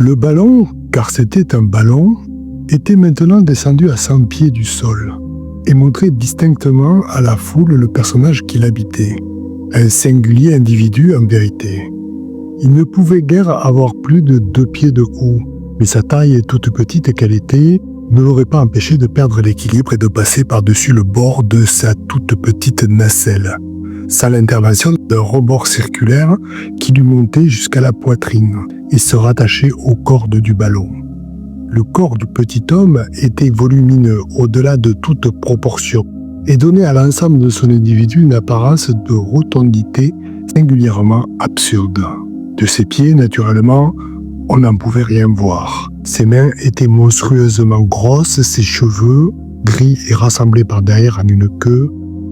Le ballon, car c'était un ballon, était maintenant descendu à 100 pieds du sol et montrait distinctement à la foule le personnage qu'il habitait. Un singulier individu en vérité. Il ne pouvait guère avoir plus de 2 pieds de haut, mais sa taille toute petite qu'elle était ne l'aurait pas empêché de perdre l'équilibre et de passer par-dessus le bord de sa toute petite nacelle, sans l'intervention d'un rebord circulaire qui lui montait jusqu'à la poitrine et se rattachait aux cordes du ballon. Le corps du petit homme était volumineux au-delà de toute proportion et donnait à l'ensemble de son individu une apparence de rotondité singulièrement absurde. De ses pieds, naturellement, on n'en pouvait rien voir. Ses mains étaient monstrueusement grosses, ses cheveux, gris et rassemblés par derrière en une queue,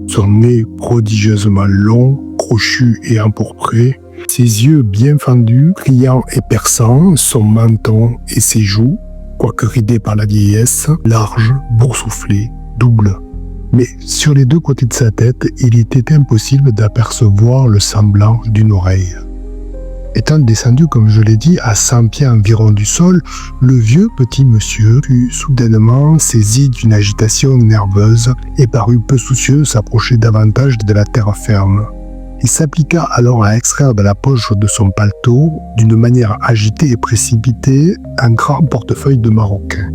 son nez prodigieusement long, crochu et empourpré, ses yeux bien fendus, brillants et perçants, son menton et ses joues, quoique ridés par la vieillesse, larges, boursouflés, doubles. Mais sur les 2 côtés de sa tête, il était impossible d'apercevoir le semblant d'une oreille. Étant descendu, comme je l'ai dit, à 100 pieds environ du sol, le vieux petit monsieur fut soudainement saisi d'une agitation nerveuse et parut peu soucieux de s'approcher davantage de la terre ferme. Il s'appliqua alors à extraire de la poche de son paletot, d'une manière agitée et précipitée, un grand portefeuille de maroquin.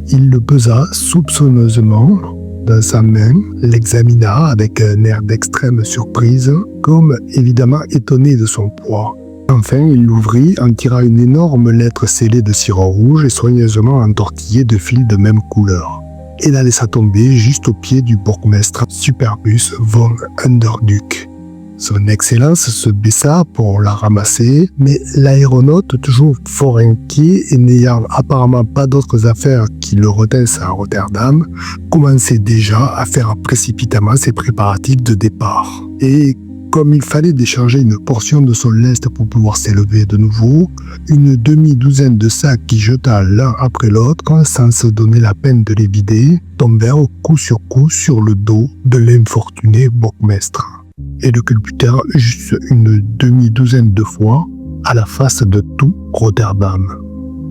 Il le pesa soupçonneusement dans sa main, l'examina avec un air d'extrême surprise, comme évidemment étonné de son poids. Enfin, il l'ouvrit, en tira une énorme lettre scellée de cire rouge et soigneusement entortillée de fils de même couleur, et la laissa tomber juste au pied du bourgmestre Superbus von Underduck. Son Excellence se baissa pour la ramasser, mais l'aéronaute, toujours fort inquiet et n'ayant apparemment pas d'autres affaires qui le retinssent à Rotterdam, commençait déjà à faire précipitamment ses préparatifs de départ. Et comme il fallait décharger une portion de son lest pour pouvoir s'élever de nouveau, une demi-douzaine de sacs qu'il jeta l'un après l'autre, sans se donner la peine de les vider, tombèrent coup sur le dos de l'infortuné bourgmestre et le culbutèrent juste une demi-douzaine de fois à la face de tout Rotterdam.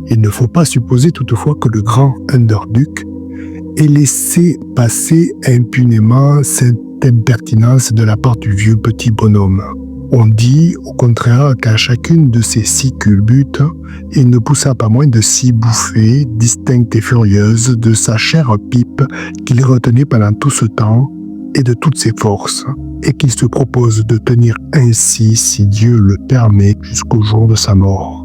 Il ne faut pas supposer toutefois que le grand Underduck ait laissé passer impunément cette impertinence de la part du vieux petit bonhomme. On dit au contraire qu'à chacune de ces 6 culbutes, il ne poussa pas moins de 6 bouffées distinctes et furieuses de sa chère pipe qu'il retenait pendant tout ce temps et de toutes ses forces, et qu'il se propose de tenir ainsi, si Dieu le permet, jusqu'au jour de sa mort.